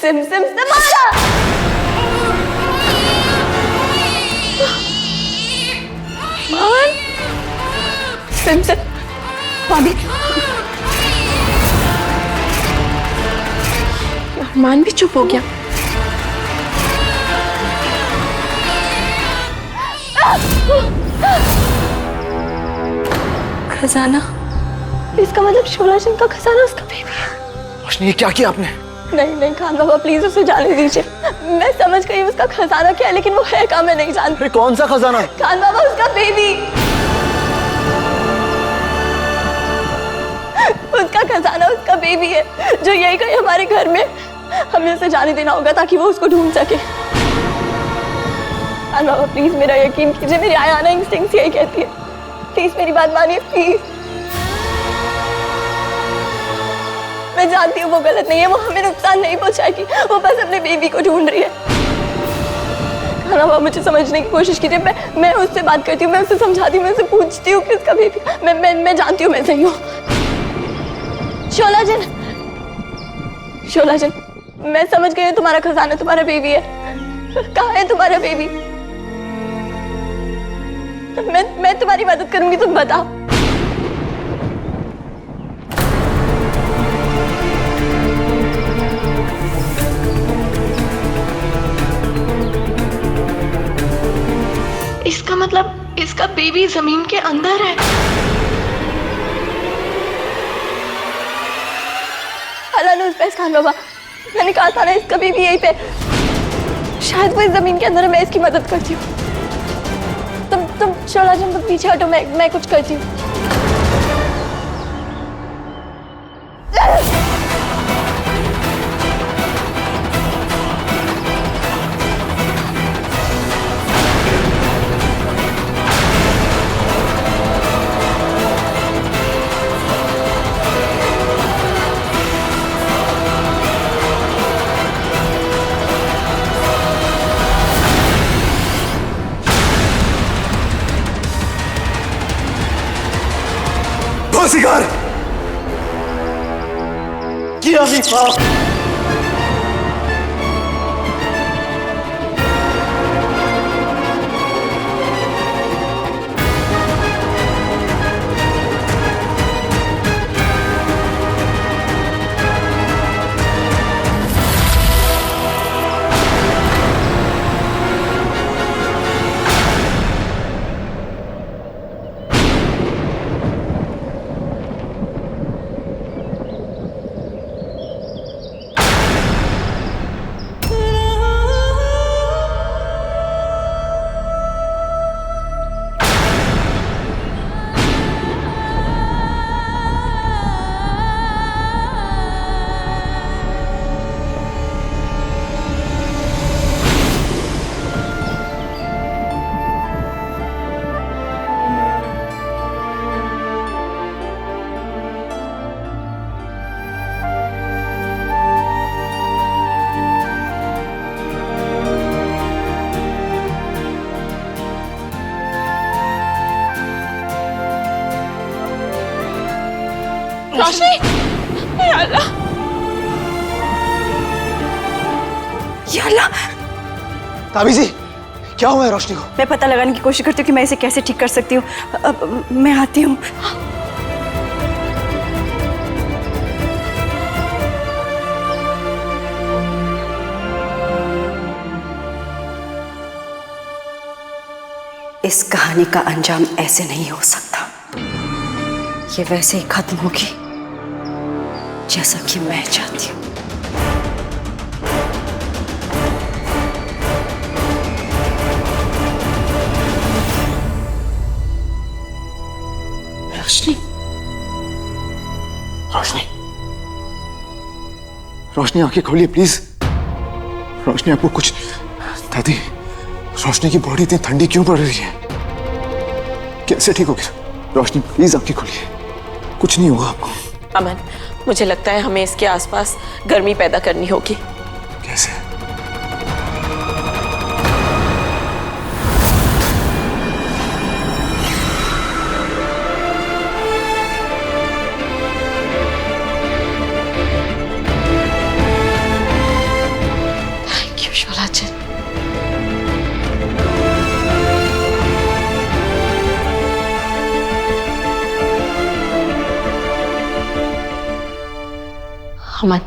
SIM SIM से मारा। मान सिम सिम भाभी, मान भी चुप हो गया। खजाना, इसका मतलब शोला सिंह का खजाना उसका बेबी है। रोशनी, ये क्या किया आपने? नहीं नहीं खान बाबा, प्लीज उसे जाने दीजिए। मैं समझ गई उसका खजाना क्या है, लेकिन वो है क्या मैं नहीं जानती। अरे कौन सा खजाना? खान बाबा, उसका बेबी, उसका खजाना उसका बेबी है जो यही कहीं हमारे घर में। हमें उसे जाने देना होगा ताकि वो उसको ढूंढ सके। खान बाबा प्लीज मेरा यकीन कीजिए, मेरी आयाना इंस्टिंक्ट यही कहती है। प्लीज मेरी बात मानिए, प्लीज। मैं जानती हूँ वो गलत नहीं है, वो हमें नुकसान नहीं पहुंचाएगी, वो बस अपने बेबी को ढूंढ रही है। खान बाबा मुझे समझने की कोशिश कीजिए। मैं उससे बात करती हूँ, मैं उससे समझाती हूँ, मैं उससे पूछती हूँ कि उसका बेबी। मैं जानती हूँ मैं सही हूँ। शोलाजन, शोलाजन, मैं समझ गई हूँ तुम्हारा खजाना तुम्हारा बेबी है। कहाँ है तुम्हारा बेबी? मैं तुम्हारी मदद करूंगी, तुम बताओ। इसका मतलब इसका बेबी जमीन के अंदर है। खान बाबा, मैंने कहा था ना इसका बेबी यहीं पे। शायद वो इस जमीन के अंदर है, मैं इसकी मदद करती हूँ। तुम शोलाजन तुम पीछे हटो, मैं कुछ करती हूँ। शिकार किया भी पाप। रोशनी, या अल्लाह, या अल्लाह। ताबीजी, क्या हुआ है रोशनी को? मैं पता लगाने की कोशिश करती हूँ कि मैं इसे कैसे ठीक कर सकती हूँ। अब मैं आती हूँ। इस कहानी का अंजाम ऐसे नहीं हो सकता। ये वैसे ही खत्म होगी जैसा कि मैं चाहती हूँ। रोशनी, रोशनी, रोशनी आंखें खोलिए प्लीज। रोशनी आपको कुछ, दादी रोशनी की बॉडी इतनी ठंडी क्यों पड़ रही है? कैसे ठीक होगी? रोशनी प्लीज आंखें खोलिए, कुछ नहीं होगा आपको। अमन, मुझे लगता है हमें इसके आसपास गर्मी पैदा करनी होगी। कैसे? अमन,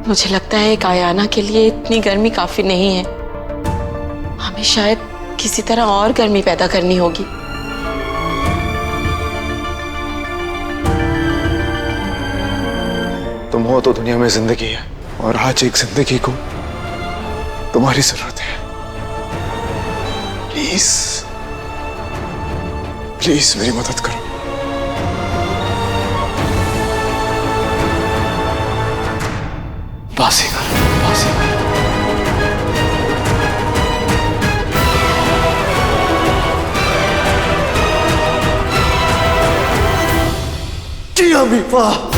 मुझे लगता है एक आयाना के लिए इतनी गर्मी काफी नहीं है। हमें शायद किसी तरह और गर्मी पैदा करनी होगी। तुम हो तो दुनिया में जिंदगी है, और आज एक जिंदगी को तुम्हारी जरूरत है। प्लीज प्लीज मेरी मदद करो। बाजीगर, बाजीगर। जी अभी वाह।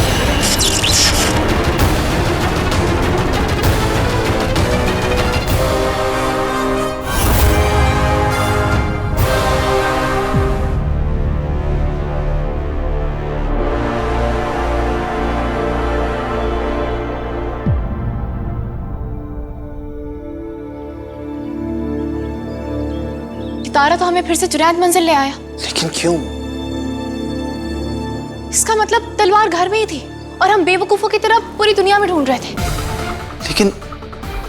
तारा तो हमें फिर से जुनैद मंजिल ले आया। लेकिन क्यों? इसका मतलब तलवार घर में ही थी और हम बेवकूफों की तरह पूरी दुनिया में ढूंढ रहे थे। लेकिन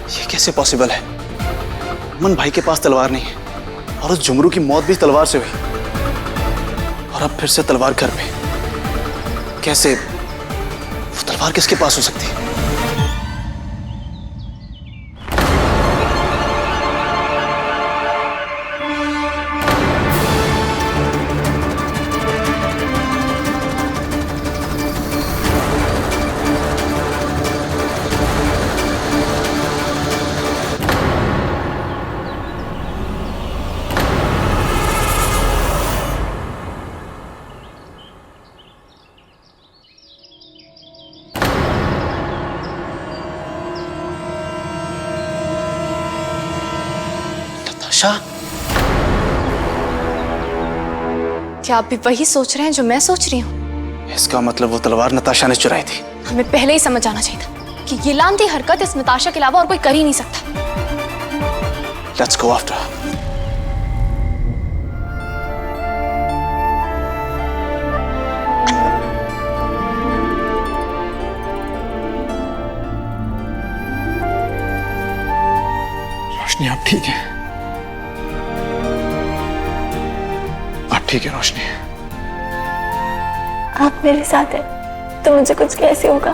ये कैसे पॉसिबल है? अमन भाई के पास तलवार नहीं है और उस जुमरू की मौत भी तलवार से हुई, और अब फिर से तलवार घर पे। कैसे? वो तलवार किसके पास हो सकती है? क्या आप भी वही सोच रहे हैं जो मैं सोच रही हूँ? इसका मतलब वो तलवार नताशा ने चुराई थी। हमें पहले ही समझ आना चाहिए था कि ये लानती हरकत इस नताशा के अलावा और कोई कर ही नहीं सकता। Let's go after her. रोशनी आप ठीक है? आप ठीक है रोशनी? आप मेरे साथ हैं तो मुझे कुछ कैसे होगा?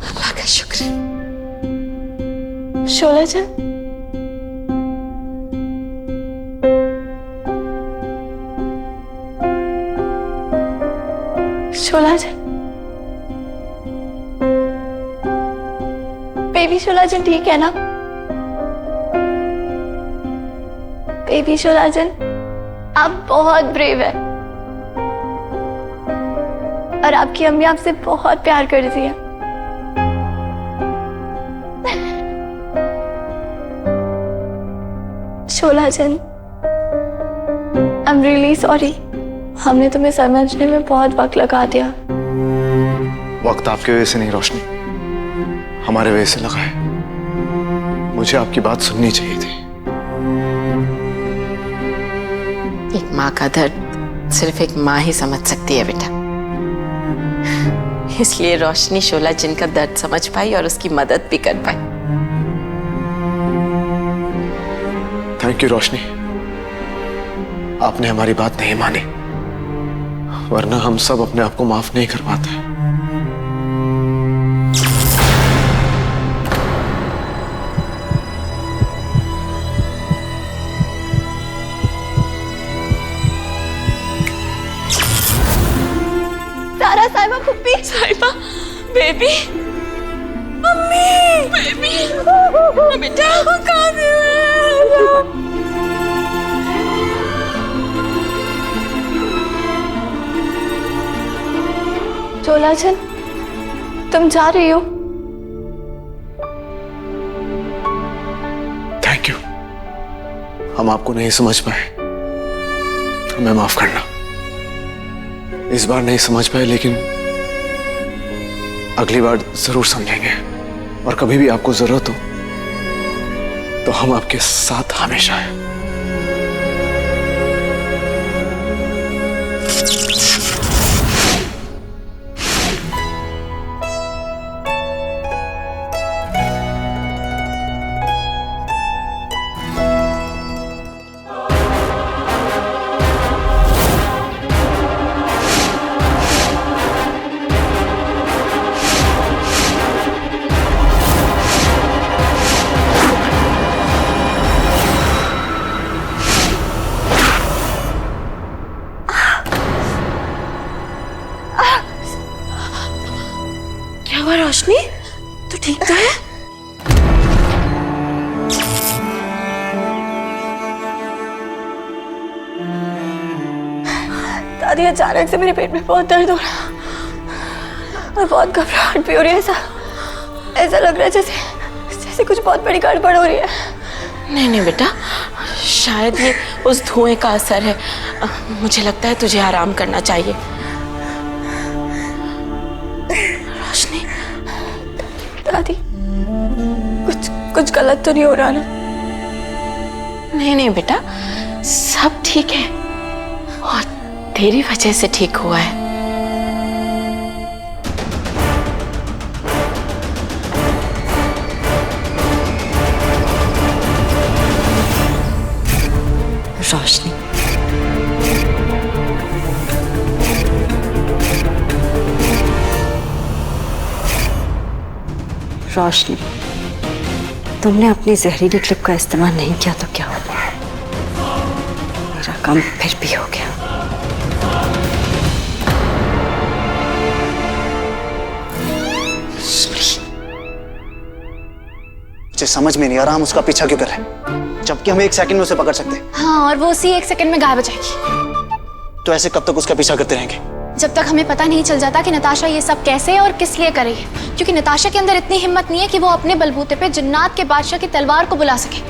अल्लाह का शुक्र। शोला जान, शोला जान, बेबी शोला जान ठीक है ना? बेबी शोला जान, आप बहुत ब्रेव है और आपकी अम्मी आपसे बहुत प्यार करती है। शोला जान, आई एम रियली सॉरी। हमने तुम्हें समझने में बहुत वक्त लगा दिया। वक्त आपकी वजह से नहीं रोशनी, हमारे वजह से लगा है। मुझे आपकी बात सुननी चाहिए थी। एक माँ का दर्द सिर्फ एक माँ ही समझ सकती है बेटा, इसलिए रोशनी शोला जिनका दर्द समझ पाई और उसकी मदद भी कर पाई। थैंक यू रोशनी, आपने हमारी बात नहीं मानी, वरना हम सब अपने आप को माफ नहीं कर पाते। सारा, साहिबा, पुप्पी, साहिबा, बेबी, मम्मी, बेबी, बेटा कहाँ गए? शोला जान, तुम जा रही हो? Thank you. हम आपको नहीं समझ पाए, हमें माफ करना। इस बार नहीं समझ पाए, लेकिन अगली बार जरूर समझेंगे। और कभी भी आपको जरूरत हो तो हम आपके साथ हमेशा हैं। रोशनी, तू ठीक तो है? दादी, अचानक से मेरे पेट में बहुत दर्द हो रहा और बहुत घबराहट भी हो रही है। ऐसा लग रहा है जैसे जैसे कुछ बहुत बड़ी गड़बड़ हो रही है। नहीं नहीं बेटा, शायद ये उस धुएं का असर है। मुझे लगता है तुझे आराम करना चाहिए। रोशनी, दादी, कुछ गलत तो नहीं हो रहा ना? नहीं नहीं बेटा, सब ठीक है और तेरी वजह से ठीक हुआ है। रोशनी, रोशनी, तुमने अपनी जहरीली क्लिप का इस्तेमाल नहीं किया तो क्या हुआ? मेरा काम फिर भी हो गया। मुझे समझ में नहीं आ रहा हम उसका पीछा क्यों कर रहे हैं, जबकि हम 1 सेकंड में उसे पकड़ सकते हैं। हाँ, और वो उसी 1 सेकंड में गायब हो जाएगी। तो ऐसे कब तक उसका पीछा करते रहेंगे? जब तक हमें पता नहीं चल जाता कि नताशा ये सब कैसे और किस लिए कर रही है। क्योंकि नताशा के अंदर इतनी हिम्मत नहीं है कि वो अपने बलबूते पे जिन्नात के बादशाह की तलवार को बुला सके।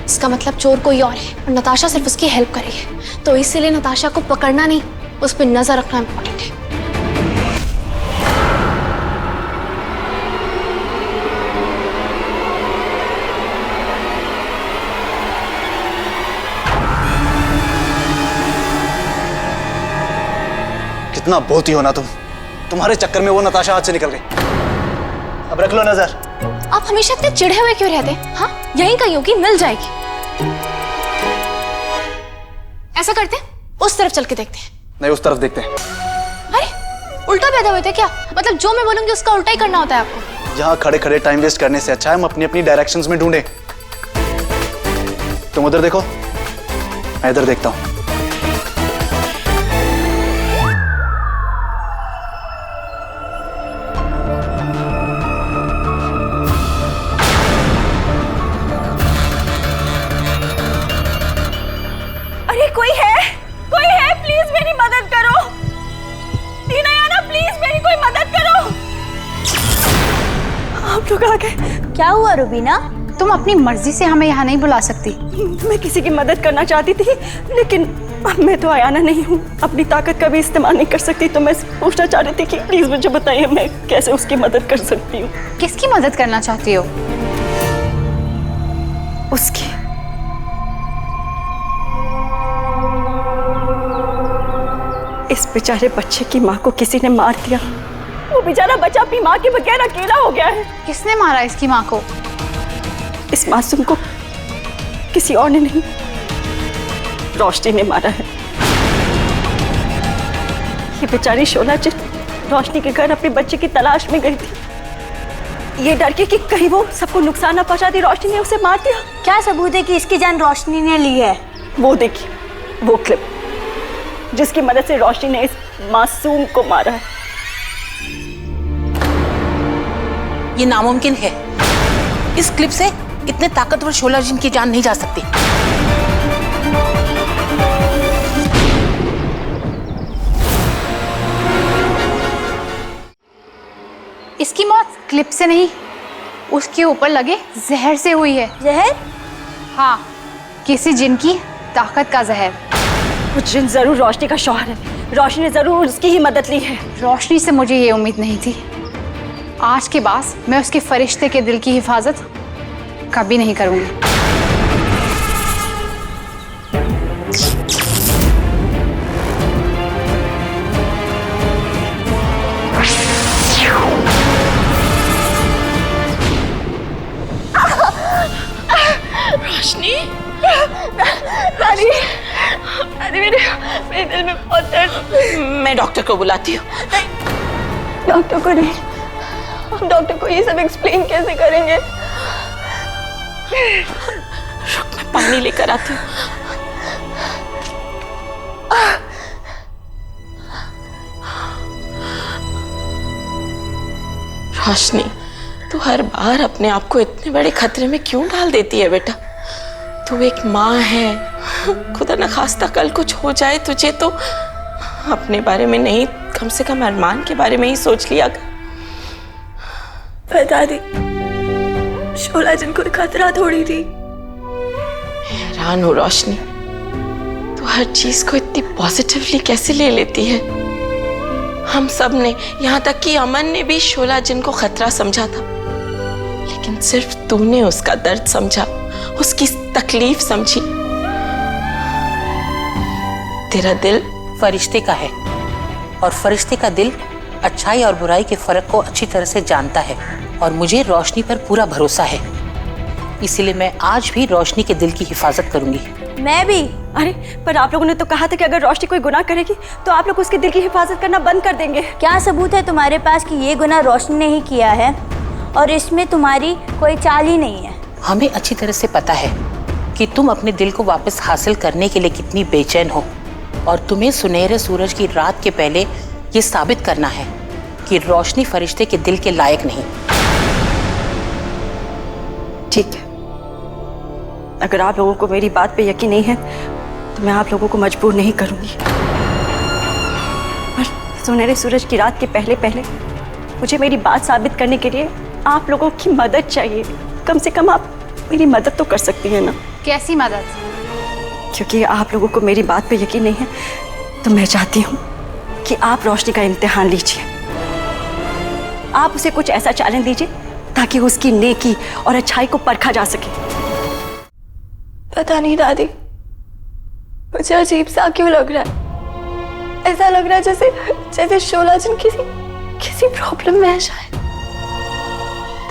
इसका मतलब चोर कोई और है और नताशा सिर्फ उसकी हेल्प कर रही है। तो इसीलिए नताशा को पकड़ना नहीं, उस पर नजर रखना इम्पोर्टेंट है। कितना बोलती हो ना तुम, तुम्हारे चक्कर में वो नताशा हाथ से निकल गई। अब रख लो नजर। आप हमेशा इतने चिढ़े हुए क्यों रहते हैं? हाँ, यहीं कहीं होगी, मिल जाएगी। ऐसा करते हैं, उस तरफ चल के देखते हैं। नहीं, उस तरफ देखते हैं। अरे, उल्टा पैदा हुए थे क्या? मतलब जो मैं बोलूंगी उसका उल्टा ही करना होता है आपको? यहाँ खड़े खड़े टाइम वेस्ट करने से अच्छा है हम अपनी अपनी डायरेक्शंस में ढूंढें। तुम उधर देखो, मैं इधर देखता हूँ। कोई है, प्लीज मेरी मदद करो। दीनायाना, प्लीज मेरी कोई मदद करो। आप लोग आ गए। क्या हुआ रुबीना? तुम अपनी मर्जी से हमें यहाँ नहीं बुला सकती। मैं किसी की मदद करना चाहती थी, लेकिन अब मैं तो आयाना नहीं हूँ, अपनी ताकत का भी इस्तेमाल नहीं कर सकती। तो मैं पूछना चाह रही थी कि प्लीज मुझे बताइए मैं कैसे उसकी मदद कर सकती हूँ। किसकी मदद करना चाहती हो? उसकी। इस बेचारे बच्चे की माँ को किसी ने मार दिया। वो बेचारा बच्चा अपनी माँ के बगैर अकेला हो गया है। किसने मारा इसकी माँ को? इस मासूम को किसी और ने नहीं, रोशनी ने मारा है। ये बेचारी शोला जिन रोशनी के घर अपने बच्चे की तलाश में गई थी। ये डर के कि कहीं वो सबको नुकसान न पहुंचा दी, रोशनी ने उसे मार दिया। क्या सबूत है कि इसकी जान रोशनी ने ली है? वो देखिए, वो क्लिप जिसकी मदद से रोशनी ने इस मासूम को मारा है। ये नामुमकिन है। इस क्लिप से इतने ताकतवर शोला जिन की जान नहीं जा सकती। इसकी मौत क्लिप से नहीं, उसके ऊपर लगे जहर से हुई है। जहर? हाँ, किसी जिन की ताकत का जहर। वो जिन जरूर रोशनी का शौहर है। रोशनी ने जरूर उसकी ही मदद ली है। रोशनी से मुझे ये उम्मीद नहीं थी। आज के बाद मैं उसके फरिश्ते के दिल की हिफाजत कभी नहीं करूंगी। रोशनी, दादी, दादी, मेरे दिल में बहुत दर्द। मैं डॉक्टर को बुलाती हूँ। डॉक्टर को नहीं, हम डॉक्टर को ये सब एक्सप्लेन कैसे करेंगे? रुक, मैं पानी लेकर आती हूँ। रोशनी, तू हर बार अपने आप को इतने बड़े खतरे में क्यों डाल देती है बेटा? तू एक माँ है, खुदा न खास्ता कल कुछ हो जाए तुझे तो अपने बारे में नहीं, कम से कम अरमान के बारे में ही सोच लिया कर। पर दादी, शोला जिन को खतरा थोड़ी थी। हैरान हो रोशनी, तू हर चीज को इतनी पॉजिटिवली कैसे ले लेती है? हम सब ने, यहाँ तक कि अमन ने भी शोला जिन को खतरा समझा था, लेकिन सिर्फ तूने उसका दर्द समझा, उसकी तकलीफ समझी। तेरा दिल फरिश्ते का है और फरिश्ते का दिल अच्छाई और बुराई के फर्क को अच्छी तरह से जानता है और मुझे रोशनी पर पूरा भरोसा है। इसीलिए मैं आज भी रोशनी के दिल की हिफाजत करूंगी। मैं भी। अरे पर आप लोगों ने तो कहा था कि अगर रोशनी कोई गुनाह करेगी तो आप लोग उसके दिल की हिफाजत करना बंद कर देंगे। क्या सबूत है तुम्हारे पास कि ये गुनाह रोशनी ने ही किया है और इसमें तुम्हारी कोई चाल ही नहीं है? हमें अच्छी तरह से पता है कि तुम अपने दिल को वापस हासिल करने के लिए कितनी बेचैन हो और तुम्हें सुनहरे सूरज की रात के पहले ये साबित करना है कि रोशनी फरिश्ते के दिल के लायक नहीं। ठीक है, अगर आप लोगों को मेरी बात पे यकीन नहीं है तो मैं आप लोगों को मजबूर नहीं करूंगी। पर सुनहरे सूरज की रात के पहले पहले मुझे मेरी बात साबित करने के लिए आप लोगों की मदद चाहिए। कम से कम आप मेरी मदद तो कर सकती हैं ना? कैसी मदद? क्योंकि आप लोगों को मेरी बात पे यकीन नहीं है तो मैं चाहती हूँ कि आप रोशनी का इम्तिहान लीजिए। आप उसे कुछ ऐसा चैलेंज दीजिए ताकि उसकी नेकी और अच्छाई को परखा जा सके। पता नहीं दादी, मुझे अजीब सा क्यों लग रहा है। ऐसा लग रहा है जैसे शोला जिन किसी प्रॉब्लम में है शायद।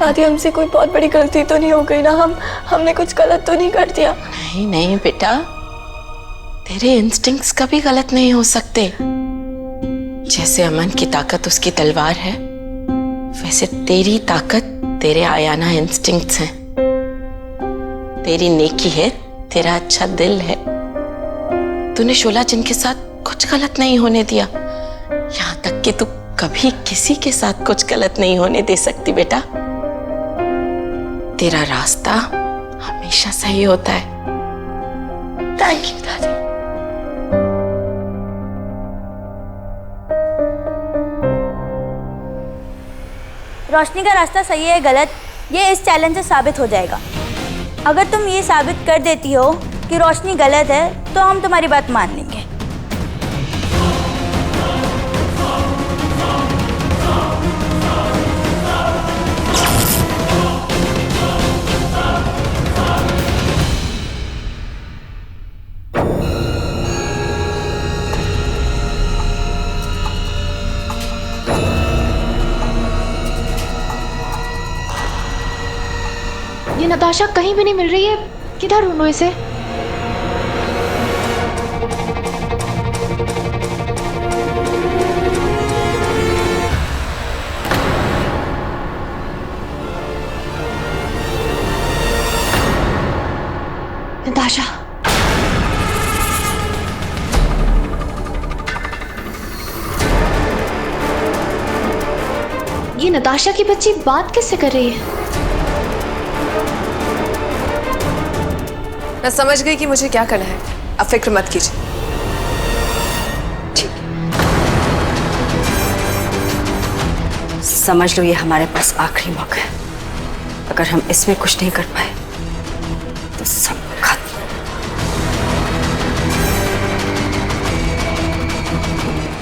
दादी, हमसे कोई बहुत बड़ी गलती तो नहीं हो गई ना? हमने कुछ गलत तो नहीं कर दिया? नहीं नहीं बेटा, तेरे इंस्टिंक्ट्स कभी गलत नहीं हो सकते। जैसे अमन की ताकत उसकी तलवार है, वैसे तेरी ताकत तेरे आयाना इंस्टिंक्ट्स हैं। तेरी नेकी है, तेरा अच्छा दिल है। तूने शोला जिन के साथ कुछ गलत नहीं होने दिया, यहाँ तक कि तू कभी किसी के साथ कुछ गलत नहीं होने दे सकती बेटा। तेरा रास्ता हमेशा सही होता है। थैंक यू दादी। रोशनी का रास्ता सही है गलत, ये इस चैलेंज से साबित हो जाएगा। अगर तुम ये साबित कर देती हो कि रोशनी गलत है तो हम तुम्हारी बात मान लेंगे। ये नताशा कहीं भी नहीं मिल रही है, किधर ढूंढूं इसे? नताशा, ये नताशा की बच्ची बात किससे कर रही है? मैं समझ गई कि मुझे क्या करना है, अब फिक्र मत कीजिए। ठीक, समझ लो ये हमारे पास आखिरी मौका है। अगर हम इसमें कुछ नहीं कर पाए तो सब खत्म।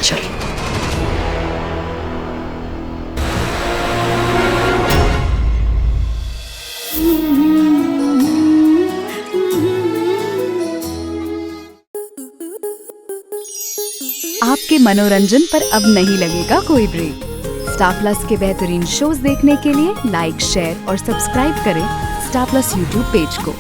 चलो। आपके मनोरंजन पर अब नहीं लगेगा कोई ब्रेक। स्टार प्लस के बेहतरीन शोज देखने के लिए लाइक, शेयर और सब्सक्राइब करें स्टार प्लस यूट्यूब पेज को।